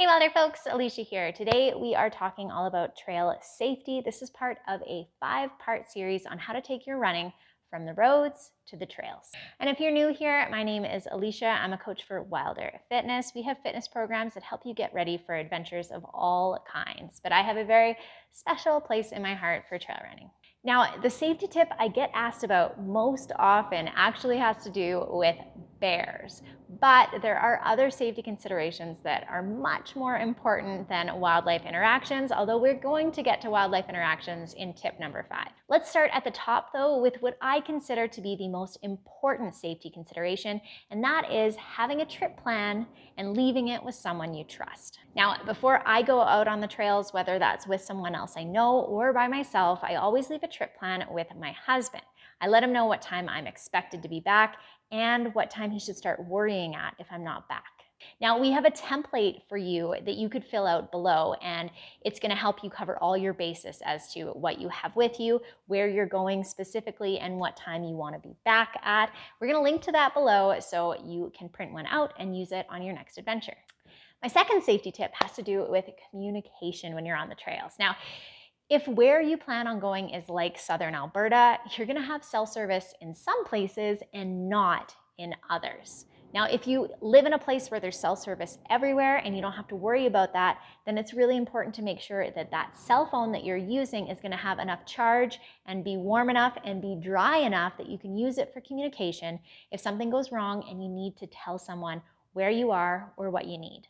Hey Wilder folks, Alicia here. Today we are talking all about trail safety. This is part of a 5-part series on how to take your running from the roads to the trails. And if you're new here, my name is Alicia. I'm a coach for Wilder Fitness. We have fitness programs that help you get ready for adventures of all kinds, but I have a very special place in my heart for trail running. Now, the safety tip I get asked about most often actually has to do with bears, but there are other safety considerations that are much more important than wildlife interactions, although we're going to get to wildlife interactions in tip number 5. Let's start at the top though with what I consider to be the most important safety consideration, and that is having a trip plan and leaving it with someone you trust. Now, before I go out on the trails, whether that's with someone else I know or by myself, I always leave a trip plan with my husband. I let him know what time I'm expected to be back and what time he should start worrying at if I'm not back. Now, we have a template for you that you could fill out below, and it's going to help you cover all your bases as to what you have with you, where you're going specifically, and what time you want to be back at. We're going to link to that below so you can print one out and use it on your next adventure. My second safety tip has to do with communication when you're on the trails. Now, if where you plan on going is like southern Alberta, you're gonna have cell service in some places and not in others. Now, if you live in a place where there's cell service everywhere and you don't have to worry about that, then it's really important to make sure that that cell phone that you're using is gonna have enough charge and be warm enough and be dry enough that you can use it for communication if something goes wrong and you need to tell someone where you are or what you need.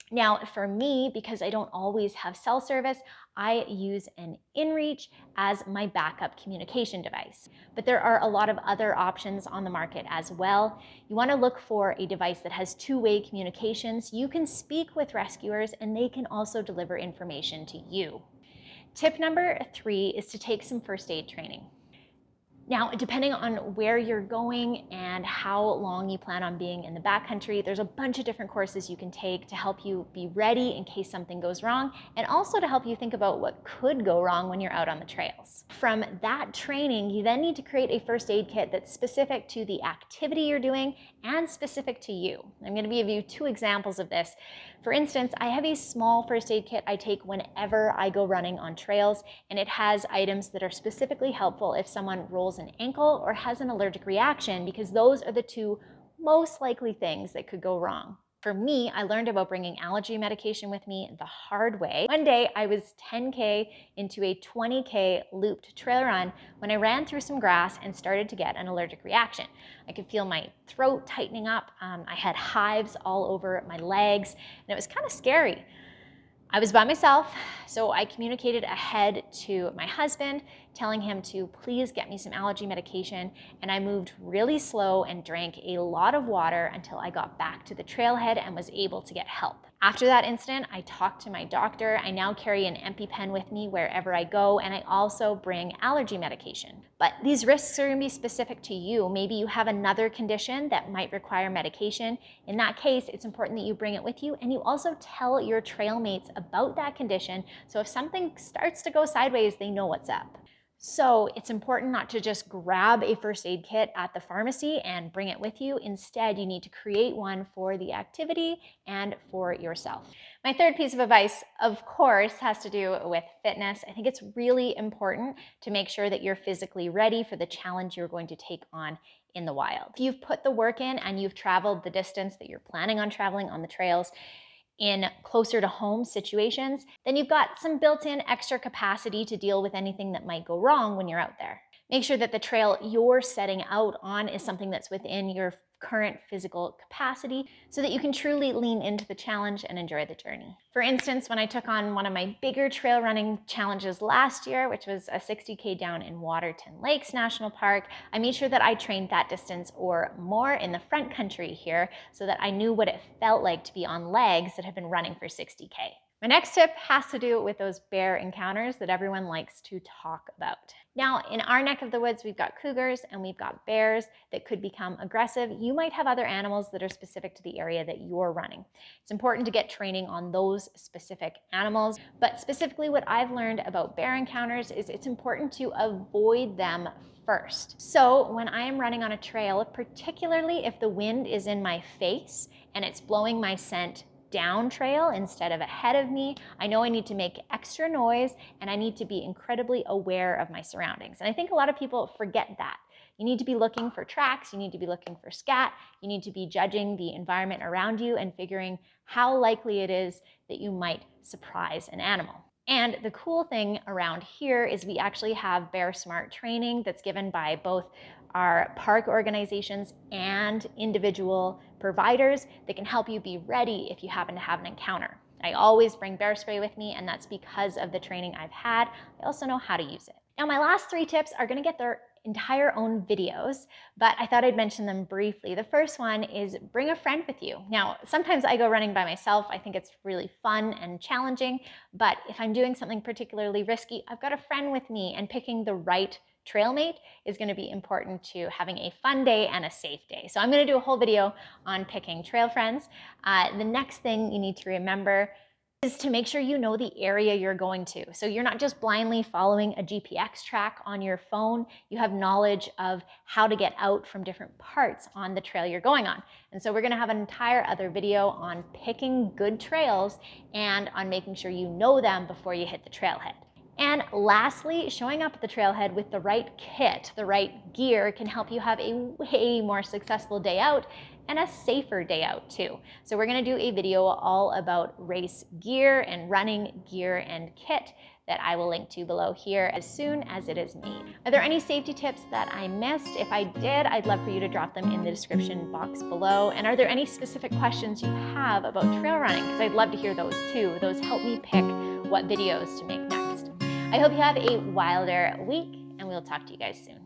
Now, for me, because I don't always have cell service, I use an inReach as my backup communication device. But there are a lot of other options on the market as well. You want to look for a device that has two-way communications. You can speak with rescuers and they can also deliver information to you. Tip number 3 is to take some first aid training. Now, depending on where you're going and how long you plan on being in the backcountry, there's a bunch of different courses you can take to help you be ready in case something goes wrong, and also to help you think about what could go wrong when you're out on the trails. From that training, you then need to create a first aid kit that's specific to the activity you're doing and specific to you. I'm going to give you 2 examples of this. For instance, I have a small first aid kit I take whenever I go running on trails, and it has items that are specifically helpful if someone rolls an ankle or has an allergic reaction, because those are the 2 most likely things that could go wrong. For me, I learned about bringing allergy medication with me the hard way. One day I was 10K into a 20K looped trail run when I ran through some grass and started to get an allergic reaction. I could feel my throat tightening up. I had hives all over my legs, and it was kind of scary. I was by myself, so I communicated ahead to my husband, telling him to please get me some allergy medication, and I moved really slow and drank a lot of water until I got back to the trailhead and was able to get help. After that incident, I talked to my doctor. I now carry an EpiPen with me wherever I go, and I also bring allergy medication. But these risks are going to be specific to you. Maybe you have another condition that might require medication. In that case, it's important that you bring it with you, and you also tell your trail mates about that condition, so if something starts to go sideways, they know what's up. So it's important not to just grab a first aid kit at the pharmacy and bring it with you. Instead, you need to create one for the activity and for yourself. My third piece of advice, of course, has to do with fitness. I think it's really important to make sure that you're physically ready for the challenge you're going to take on in the wild. If you've put the work in and you've traveled the distance that you're planning on traveling on the trails, in closer to home situations, then you've got some built-in extra capacity to deal with anything that might go wrong when you're out there. Make sure that the trail you're setting out on is something that's within your current physical capacity so that you can truly lean into the challenge and enjoy the journey. For instance, when I took on one of my bigger trail running challenges last year, which was a 60K down in Waterton Lakes National Park, I made sure that I trained that distance or more in the front country here so that I knew what it felt like to be on legs that have been running for 60K. My next tip has to do with those bear encounters that everyone likes to talk about. Now, in our neck of the woods, we've got cougars and we've got bears that could become aggressive. You might have other animals that are specific to the area that you're running. It's important to get training on those specific animals, but specifically what I've learned about bear encounters is it's important to avoid them first. So when I am running on a trail, particularly if the wind is in my face and it's blowing my scent down trail instead of ahead of me. I know I need to make extra noise, and I need to be incredibly aware of my surroundings. And I think a lot of people forget that. You need to be looking for tracks, you need to be looking for scat, you need to be judging the environment around you and figuring how likely it is that you might surprise an animal. And the cool thing around here is we actually have Bear Smart training that's given by both our park organizations and individual providers that can help you be ready if you happen to have an encounter. I always bring bear spray with me, and that's because of the training I've had. I also know how to use it. Now, my last 3 tips are going to get their entire own videos, but I thought I'd mention them briefly. The first one is bring a friend with you. Now, sometimes I go running by myself. I think it's really fun and challenging, but if I'm doing something particularly risky, I've got a friend with me, and picking the right trail mate is going to be important to having a fun day and a safe day. So I'm going to do a whole video on picking trail friends. The next thing you need to remember is to make sure you know the area you're going to. So you're not just blindly following a GPX track on your phone. You have knowledge of how to get out from different parts on the trail you're going on. And so we're going to have an entire other video on picking good trails and on making sure you know them before you hit the trailhead. And lastly, showing up at the trailhead with the right kit, the right gear, can help you have a way more successful day out and a safer day out too. So we're going to do a video all about race gear and running gear and kit that I will link to below here as soon as it is made. Are there any safety tips that I missed? If I did, I'd love for you to drop them in the description box below. And are there any specific questions you have about trail running? Because I'd love to hear those too. Those help me pick what videos to make next. I hope you have a wilder week, and we'll talk to you guys soon.